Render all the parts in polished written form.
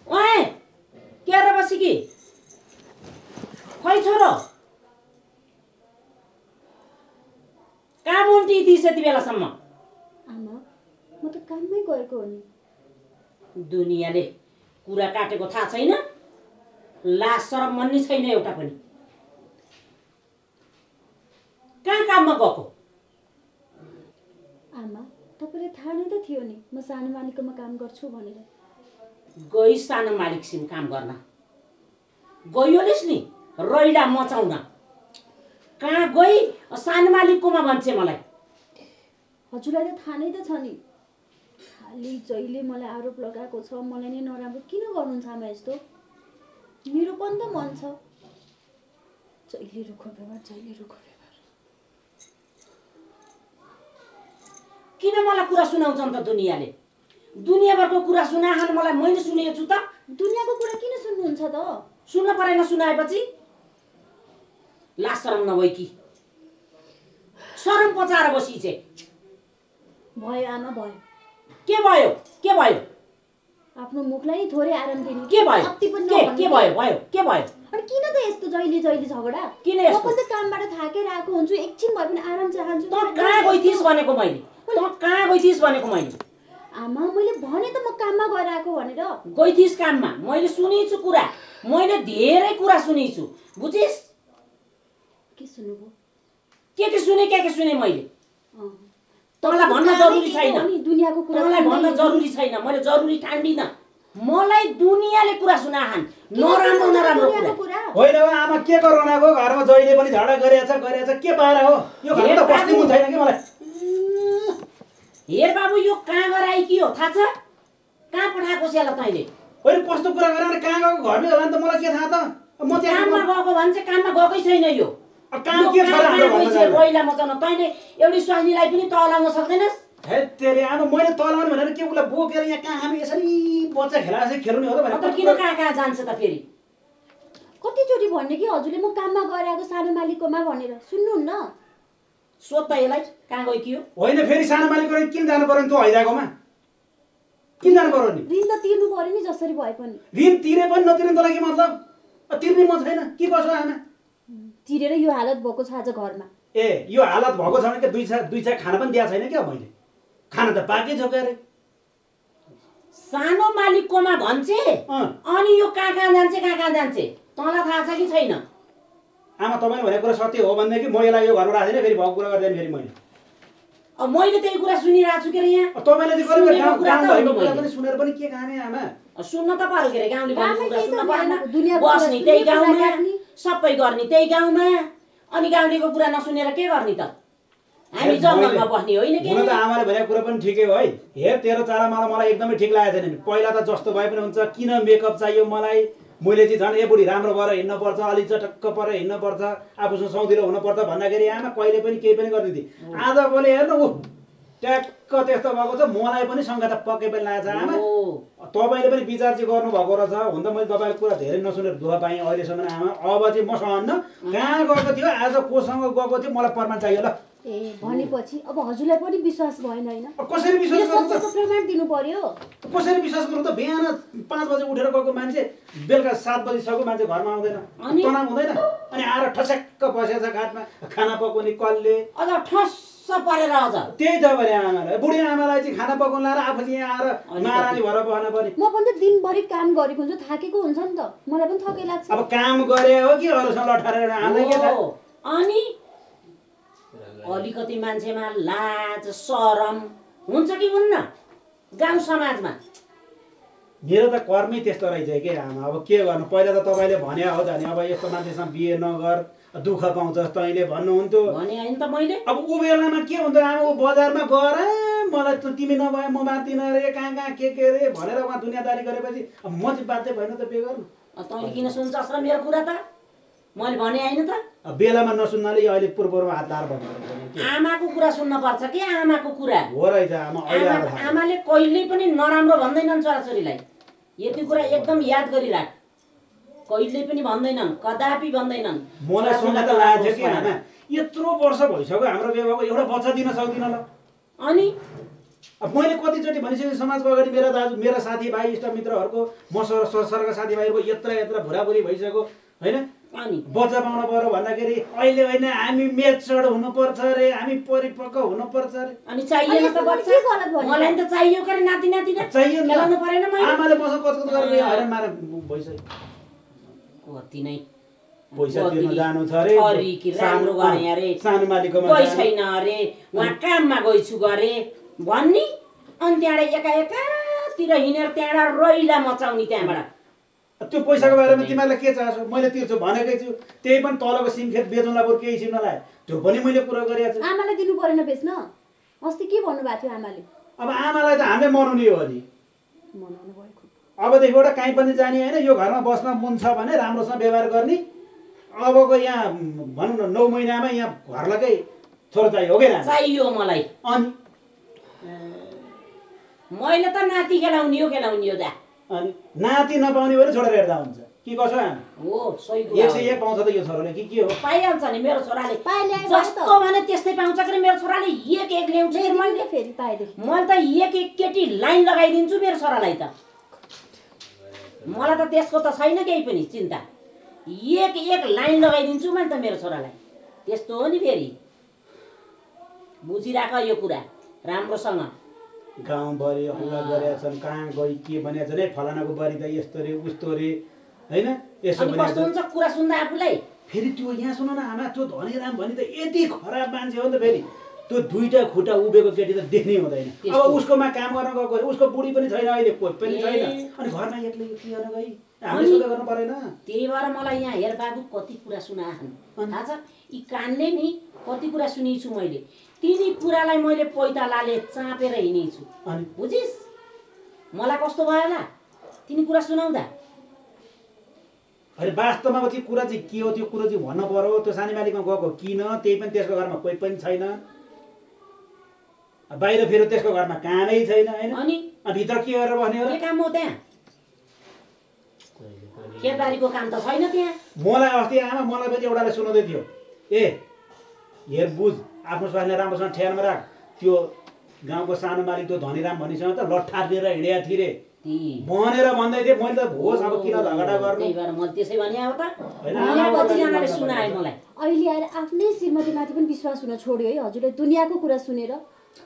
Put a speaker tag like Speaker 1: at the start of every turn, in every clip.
Speaker 1: ओए के रे बसी कि खै छोरो काम उन्टी दिस यति बेलासम्म
Speaker 2: आमा म त काममै गएको हो नि
Speaker 1: दुनियाँले कुरा काटेको थाहा छैन लाज शरम मन्ने छैन एउटा पनि कहाँ काममा गएको
Speaker 2: आमा तपाईलाई थाहा नै त थियो नि म सानो मालिककोमा काम गर्छु भनेर
Speaker 1: गई सानो मालिकसिम काम गर्न गयोलिस् नि रैला मचाउन कहाँ गई सानो मालिककोमा भन्छ मलाई
Speaker 2: हजुरलाई त थाहा नै त छ नि खालि जहिले मलाई आरोप लगाएको छ मलाई नै नराम्रो किन गर्नुहुन्छ आमा यस्तो मेरो पनि त मन छ जहिले रुखो व्यवहार
Speaker 1: किन मलाई कुरा सुनाउँछन् त दुनियाँले दुनियाँभरको कुरा सुनाहान मलाई मैले सुनेको छु त
Speaker 2: दुनियाँको कुरा किन सुन्नुहुन्छ त
Speaker 1: सुन्न परेन सुनाएपछि लाज शरम नभई कि शरम पचाएर बसिछे
Speaker 2: भयो आमा भयो
Speaker 1: के भयो
Speaker 2: आफ्नो मुखलाई नि थोरै आराम दिनु
Speaker 1: के भयो
Speaker 2: अति पनि
Speaker 1: के भयो
Speaker 2: अनि किन त यस्तो जहिले झगडा
Speaker 1: किन
Speaker 2: म पनि त कामबाट थाकेर आएको हुन्छु एकछिन भए पनि आराम चाहन्छु
Speaker 1: त कहाँ गइथिस् भनेको मैले
Speaker 2: आमा मैले भने त म काममा गएर आएको भनेर
Speaker 1: गइथिस् काममा मैले सुनेछु कुरा मैले धेरै कुरा सुनेछु बुझिस्
Speaker 2: के सुन्नुभयो
Speaker 1: के सुने मैले तँलाई भन्न जरुरी छैन
Speaker 2: दुनियाँको कुरा
Speaker 1: तँलाई भन्न जरुरी छैन मैले जरुरी ठान्दिन मलाई दुनियाँले कुरा सुनाहान नराम्रो कुरा
Speaker 3: होइन आमा के गराउनाको घरमा जहिले पनि झगडा गरेछ के पाएर हो यो घरमा त बस्नै मन छैन कि मलाई
Speaker 1: हेर बाबु यो कहाँ गराइ कि हो थाहा छ कहाँ पठाएको छ यसलाई तैँले
Speaker 3: होइन कस्तो कुरा गरेर कहाँ गएको घरमै होला नि त मलाई के थाहा त म
Speaker 1: काममा गएको भन्छ काममा गएकै छैन यो
Speaker 3: काम के छ
Speaker 1: पहिला मचाउन तैँले एउटी स्वास्नीलाई पनि तलाउन सक्दैनस्
Speaker 3: हे तेरे आमा मैले तलाउने भनेर के उसलाई बोकेर यहाँ कहाँ हामी यसरी बच्चा खेलाएर चाहिँ खेल्नु हो त
Speaker 1: भनेर किन कहाँ जान्छ त फेरि
Speaker 2: कतिचोटि भन्ने कि हजुरले म काममा गएर आएको सानो मालिककोमा भनेर सुन्नुहुन्न
Speaker 1: सोध त यसलाई कहाँ गयो कि हो
Speaker 3: होइन फेरि सानो मालिकको किन जानु पर्यो नि तँ हैदाकोमा किन जानु पर्यो नि
Speaker 2: ऋण त तिर्नु पर्यो नि जसरी भए पनि
Speaker 3: ऋण तिरे पनि नतिर्ने तँलाई के मतलब तिर्ने म छैन के गर्छु आमा
Speaker 2: तिरेर यो हालत भएको छ आज घरमा
Speaker 3: ए यो हालत भएको छ भने के दुई छा खाना पनि दिएको छैन क्या मैले खाना त पाकै छ अरे
Speaker 1: सानो मालिककोमा भन्छे अनि यो कहाँ जान्छ तँलाई थाहा छ कि छैन
Speaker 3: आमा तपाईँले भनेको कुरा सत्य हो भनेदेखि म यसलाई यो घरमा राख्दैन फेरि भएको कुरा गर्दैन फेरि मैले
Speaker 1: अब मैले त्यही कुरा सुनिरहेको छु के अरे यहाँ
Speaker 3: तपाईँले चाहिँ गरेको काम भएको कुरा पनि सुनेर पनि के खाने आमा
Speaker 1: सुन्न त पर्यो के अरे गाउँले भनेको कुरा सुन्न परेन बस्ने त्यही गाउँमा सबै गर्ने त्यही गाउँमा अनि गाउँलेको कुरा नसुनेर के गर्ने त हामी जङ्गलमा बस्ने होइन के
Speaker 3: हुन त आमाले भनेको कुरा पनि ठिकै हो है हेर तेरो चारा मलाई एकदमै ठिक लागेको छैन पहिला त जस्तो भए पनि हुन्छ किन मेकअप चाहियो मलाई मैले चाहिँ झन् ए बुढी राम्रो भएर हिँड्नुपर्छ अलिक चटक्क परेर हिँड्नुपर्छ आफूसँग सौदिलो हुनुपर्छ भन्दाखेरि आमा कहिले पनि केही पनि गरिदिन्थे आज भोलि हेर्नु ऊ ट्याक्क त्यस्तो भएको छ मलाई पनि शङ्का त पक्कै पनि लागेको छ आमा तपाईँले पनि विचार चाहिँ गर्नुभएको रहेछ हुन त मैले तपाईँको कुरा धेरै नसुनेर दुःख पाएँ अहिलेसम्म आमा अब चाहिँ म सहन्न कहाँ गएको थियो आज कोसँग गएको थियो मलाई प्रमाण चाहियो ल
Speaker 2: ए भनेपछि अब हजुरलाई पनि विश्वास भएन हैन
Speaker 3: कसरी विश्वास गर्नु त
Speaker 2: प्रमाण दिनु पर्यो
Speaker 3: कसरी विश्वास गर्नु त बिहान 5 बजे उठेर गएको मान्छे बेलुका 7 बजे सको मान्छे घरमा आउँदैन तनाव हुँदैन अनि आएर ठसक्क बसेछ घाटमा खाना पकाउने कलले
Speaker 1: अझ ठस्स परेर अझ
Speaker 3: त्यही त भने आमालाई बुढी आमालाई चाहिँ खाना पकाउन लाएर आफू चाहिँ यहाँ आएर महारानी भएर बस्न पर्ने
Speaker 2: म पनि त दिनभरि काम गरेको हुन्छु थाकेको हुन्छ नि त मलाई पनि थकै लाग्छ
Speaker 3: अब काम गरे हो कि अरूसँग लठारेर आउँदै के थाहा
Speaker 1: अनि अलिकति मान्छेमा लाज शरम हुन्छ कि हुन्न गाउँ समाजमा
Speaker 3: मेरो त कर्मै त्यस्तो रहेछ के आमा अब के गर्नु पहिला त तपाईँले भने हो जाने अब यस्तो मान्छेसँग बिहे नगर दुःख पाउँछस् तैँले भन्नुहुन्थ्यो
Speaker 1: भने हैन त मैले
Speaker 3: अब ऊ बेलामा के हुन्छ आमा ऊ बजारमा गएर मलाई त तिमी नभए म बाँच्दिन रे कहाँ के रे भनेर उहाँ दुनियाँदारी गरेपछि अब म चाहिँ बाध्य भएन त बिहे गर्नु
Speaker 1: तैँले किन सुन्छस् र मेरो कुरा त मैले भने हैन त
Speaker 3: बेलामा नसुन्नाले अहिले पूर्वमा हात लाएर भन्नु
Speaker 1: आमाको कुरा सुन्न पर्छ के आमाको कुरा
Speaker 3: हो रहेछ आमा
Speaker 1: आमाले कहिल्यै पनि नराम्रो भन्दैनन् छोराछोरीलाई यति कुरा एकदम याद गरिराख कहिल्यै पनि भन्दैनन् कदापि भन्दैनन्
Speaker 3: मलाई सुन्न त लागेको थियो कि आमा यत्रो वर्ष भइसक्यो हाम्रो बिहे भएको एउटा बच्चा दिन सक्दिन ल
Speaker 1: अनि
Speaker 3: अब मैले कतिचोटि भनिसकेँ समाजको अगाडि मेरा दाजु मेरा साथीभाइ इष्टमित्रहरूको मसँग सरका साथीभाइहरूको यत्र भुराबुरी भइसक्यो होइन
Speaker 1: अनि
Speaker 3: बच्चा पाउनु पर्यो भन्दाखेरि अहिले होइन हामी मेच्योर्ड हुनुपर्छ अरे हामी परिपक्व हुनुपर्छ अरे
Speaker 1: अनि चाहिएन त बच्चा मलाई त चाहियो के नाति नाति
Speaker 3: चाहियो
Speaker 1: खेलाउनु परेन मैले
Speaker 3: आमाले मसँग कचकच गरेर हैरान मारे भइसक्यो
Speaker 1: कति नै
Speaker 3: पैसा तिर्न जानु छ अरे
Speaker 1: राम्रो गरे अरे
Speaker 3: सानो मालिककोमा
Speaker 1: गइ छैन अरे उहाँ काममा गइछु गरे भन्नी अनि त्यहाँबाट एकातिर हिँडेर त्यहाँबाट रैला मचाउने त्यहाँबाट
Speaker 3: त्यो पैसाको बारेमा तिमीहरूलाई के चाहन्छौ मैले तिर्छु भनेकै छु त्यही पनि तलको सिमखेत बेच्नुला बरु केही सिम नलाए त्यो पनि मैले कुरा गरेको छु
Speaker 2: आमालाई दिनु परेन बेच्न अस्ति के भन्नुभएको थियो आमाले
Speaker 3: अब आमालाई त हामीले मनाउने हो अनि
Speaker 2: मनाउनु भएको
Speaker 3: अबदेखिबाट कहीँ पनि जाने होइन यो घरमा बस्न मन छ भने राम्रोसँग व्यवहार गर्ने अबको यहाँ भनौँ न 9 महिनामा यहाँ घरलाकै छोरो चाहियो हो कि
Speaker 1: चाहियो मलाई
Speaker 3: अनि
Speaker 1: मैले त नाति खेलाउने हो दा
Speaker 3: अनि नाति नपाउने भने छोडेर हेर्दा हुन्छ कि कसो
Speaker 1: हो सही कुरा
Speaker 3: 101 पाउँछ त यो छोराले के हो
Speaker 1: पाइहाल्छ नि मेरो छोराले जस्तो भने त्यस्तै पाउँछ कि मेरो छोराले एक ल्याउँछ कि मैले
Speaker 2: फेरि पाइदे
Speaker 1: मैले त एक केटी लाइन लगाइदिन्छु मेरो छोरालाई त मलाई त त्यसको त छैन केही पनि चिन्ता एक लाइन लगाइदिन्छु मैले त मेरो छोरालाई त्यस्तो हो नि फेरि बुझिराख यो कुरा राम्रोसँग
Speaker 3: गाउँभरि हल्ला गरेका छन् कहाँ गई के भनेको छन् है फलानाको बरी त यस्तो रे उस्तो रे होइन यसो
Speaker 1: कस्तो हुन्छ कुरा सुन्दा आफूलाई
Speaker 3: फेरि त्यो यहाँ सुन न आमा त्यो धनीराम भने त यति खराब मान्छे हो नि त फेरि त्यो दुईटा खुट्टा उभिएको केटी त देख्नै हुँदैन अब उसकोमा काम गर्न गएको अरे उसको बुढी पनि छैन अहिले कोही पनि छैन अनि घरमा एक्लै के गर्न गई हामीले सोधा गर्नु परेन
Speaker 1: त्यही भएर मलाई यहाँ हेर बाबु कति कुरा सुनाएछन् थाहा छ यी कानले नि कति कुरा सुनेछु मैले तिनी कुरालाई मैले पैतालाले चापेर हिँडेछु
Speaker 3: अनि
Speaker 1: बुझिस् मलाई कस्तो भयो होला तिनी कुरा सुनाउँदा
Speaker 3: अरे वास्तवमा त्यो कुरा चाहिँ के हो त्यो कुरो चाहिँ भन्नु पर्यो त्यो सानी मालिकमा गएको किन त्यही पनि त्यसको घरमा कोही पनि छैन बाहिर फेरि त्यसको घरमा कामै छैन होइन
Speaker 1: अनि
Speaker 3: भित्र के गरेर बस्ने हो
Speaker 1: के काम हो त्यहाँ खेतबारीको काम त छैन त्यहाँ
Speaker 3: मलाई अस्ति आमा मलाई पनि एउटाले सुनाउँदै थियो ए हेर बुझ आफ्नो स्वास्थ्यलाई राम्रोसँग ठ्यानमा राख त्यो गाउँको सानो मालिक त्यो धनीराम भनिसँग त लट्ठार लिएर हिँडेका थिए रे भनेर भन्दै थिएँ मैले त होस् अब किन झगडा गर्नु
Speaker 1: त्यही भएर मैले त्यसै भने अब त कतिजनाले सुनाए मलाई
Speaker 2: अहिले आएर आफ्नै श्रीमतीमाथि पनि विश्वास हुन छोड्यो है हजुरले दुनियाँको कुरा सुनेर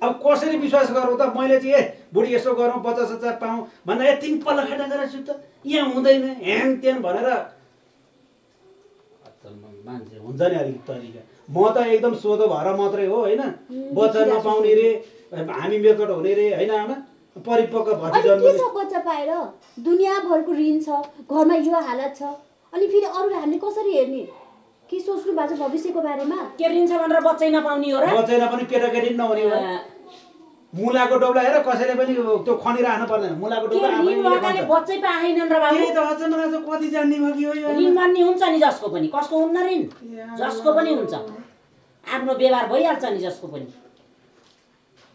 Speaker 3: अब कसरी विश्वास गरौँ त मैले चाहिँ ए बुढी यसो गरौँ 50,000 पाऊँ भन्दा ए तिमी पल्ला खाटा गरेर सुत यहाँ हुँदैन ह्याङ त्यान भनेर मान्छे हुन्छ नि अलिक तरिका म त एकदम सोधो भएर मात्रै हो होइन बच्चा नपाउने रे हामी मेचोट हुने रे होइन आमा परिपक्व भति
Speaker 2: बच्चा पाएर दुनियाँभरको ऋण छ घरमा यो हालत छ अनि फेरि अरूलाई हामीले कसरी हेर्ने के सोच्नु भएको छ भविष्यको बारेमा
Speaker 1: के ऋण छ भनेर बच्चै नपाउने हो र
Speaker 3: बच्चै नपाउने केटाकेटी नहुने हो मुलाको डोब्ला हेर कसैले पनि त्यो खनिराख्नु पर्दैन मुलाको डोब्ला
Speaker 1: बच्चै पाएनन् र बाबु
Speaker 3: त्यही त अझ मलाई त कति जान्ने भयो कि हो
Speaker 1: ऋण मान्ने हुन्छ नि जसको पनि कसको हुन्न ऋण जसको पनि हुन्छ आफ्नो व्यवहार भइहाल्छ नि जसको पनि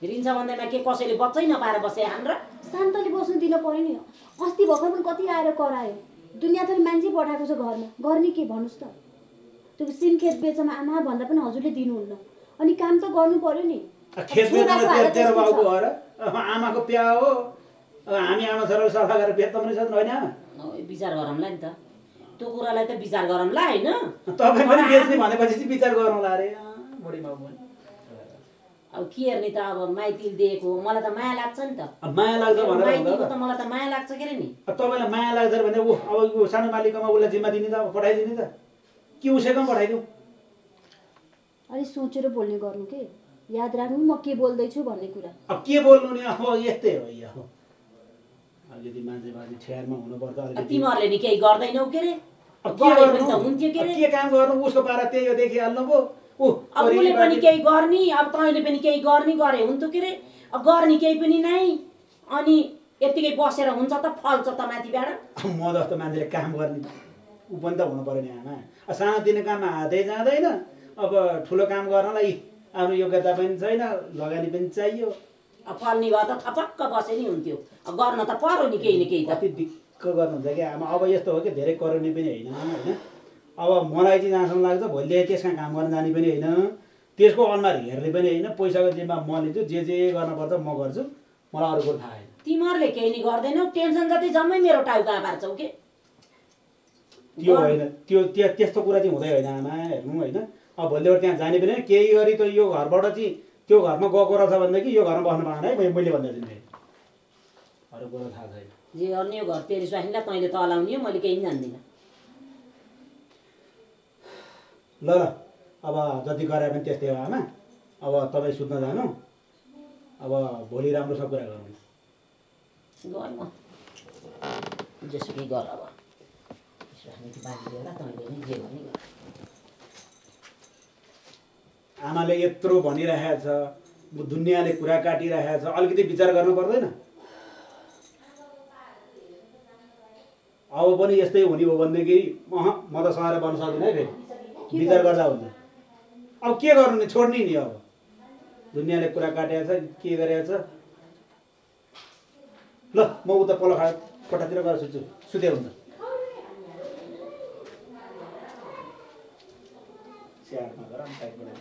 Speaker 1: ऋण छ भन्दैमा के कसैले बच्चै नपाएर बसे हाम्रा
Speaker 2: शान्तले बस्नु दिन पर्यो नि अस्ति भर्खर पनि कति आएर करायो दुनियाँ थरी मान्छे पठाएको छ घरमा गर्ने के भन्नुहोस् त त्यो सिमखेत बेचमा आमा भन्दा पनि हजुरले दिनुहुन्न अनि काम त गर्नु पर्यो नि
Speaker 3: खेत बेच्न तेरो बाउको हो र आमाको प्या हो हामी आमा छोराले सफा गरेर बेच्न पनि सक्नु होइन आमा
Speaker 1: विचार गरौँला नि त त्यो कुरालाई त विचार गरौँला होइन
Speaker 3: तपाईँ पनि बेच्ने भनेपछि चाहिँ विचार गरौँला अरे बुढी बाउ पनि
Speaker 1: अब के हेर्ने त अब माइतीले दिएको मलाई त माया लाग्छ नि त
Speaker 3: माया लाग्छ भनेर
Speaker 1: माइतीको त मलाई त माया लाग्छ के रे नि
Speaker 3: तपाईँलाई माया लाग्छ भने ऊ अब ऊ सानो मालिकमा उसलाई जिम्मा दिने त पठाइदिने त कि उसैकोमा पठाइदिउँ
Speaker 2: अलिक सोचेर बोल्ने गर्नु के याद राख्नु म के बोल्दैछु भन्ने कुरा
Speaker 3: अब के बोल्नु नि अब यस्तै हो यो अलिकति मान्छे बाजे ठ्यारमा हुनुपर्छ अलिकति
Speaker 1: तिमीहरूले नि केही गर्दैनौ के रे
Speaker 3: के काम गर्नु उसको पारा त्यही हो देखिहाल्नु पो
Speaker 1: अब उसले पनि केही गर्ने अब तैँले पनि केही गर्ने गरे हुन्थ्यो के रे अब गर्ने केही पनि नै अनि यतिकै बसेर हुन्छ त फल्छ त माथिबाट
Speaker 3: म जस्तो मान्छेले काम गर्ने ऊ पनि त हुनु पर्यो नि आमा सानोतिनो काममा हातै जाँदैन अब ठुलो काम गर्नलाई आफ्नो योग्यता पनि छैन लगानी पनि चाहियो
Speaker 1: अब फल्ने भए त थपक्क बसे नि हुन्थ्यो अब गर्न त पर्यो नि केही न केही त
Speaker 3: कति दिक्क गर्नुहुन्छ कि आमा अब यस्तो हो कि धेरै कराउने पनि होइन होइन अब मलाई चाहिँ जहाँसम्म लाग्छ भोलि त्यसमा काम गर्न जाने पनि होइन त्यसको अनुहार हेर्ने पनि होइन, पैसाको जिम्मा म लिन्छु, जे गर्नुपर्छ म गर्छु, मलाई अरू कुरो थाहा छैन।
Speaker 1: तिमीहरूले केही नि गर्दैनौ, टेन्सन जति जम्मै मेरो टाउका पार्छौ के।
Speaker 3: त्यो होइन, त्यस्तो कुरा चाहिँ हुँदै होइन आमा, हेर्नु होइन। अब भोलिबाट त्यहाँ जाने पनि केही गरी त यो घरबाट चाहिँ त्यो घरमा गएको रहेछ भनेदेखि यो घरमा बस्नु पाएन है, मैले भनिदिन्छु फेरि, अरू कुरो थाहा छैन।
Speaker 1: जे गर्ने यो घर तेरि स्वाइनलाई तैँले तलाउने हो, मैले केही पनि जान्दिनँ।
Speaker 3: ल ल अब जति गरे पनि त्यस्तै हो आमा। अब तपाईँ सुत्न जानु, अब भोलि राम्रोसँग कुरा गरौँ।
Speaker 1: गएँ म, जेसुकै गर अब। स्वाइनी बाँकी होला, तैँले नि जे गर्ने गर।
Speaker 3: आमाले यत्रो भनिरहेको छ, दुनियाँले कुरा काटिरहेको छ, अलिकति विचार गर्नु पर्दैन? अब पनि यस्तै हुने हो भनेदेखि म त सहर बन्न सक्दिनँ है फेरि, विचार गर्दा हुन्छ। अब के गर्नु नि, छोड्ने नि। अब दुनियाँले कुरा काटेको छ, के गरेको छ। ल म उता पल्लो कोठातिर गएर सुत्छु, सुते हुन्छ। स्याहारमा गर टाइपबाट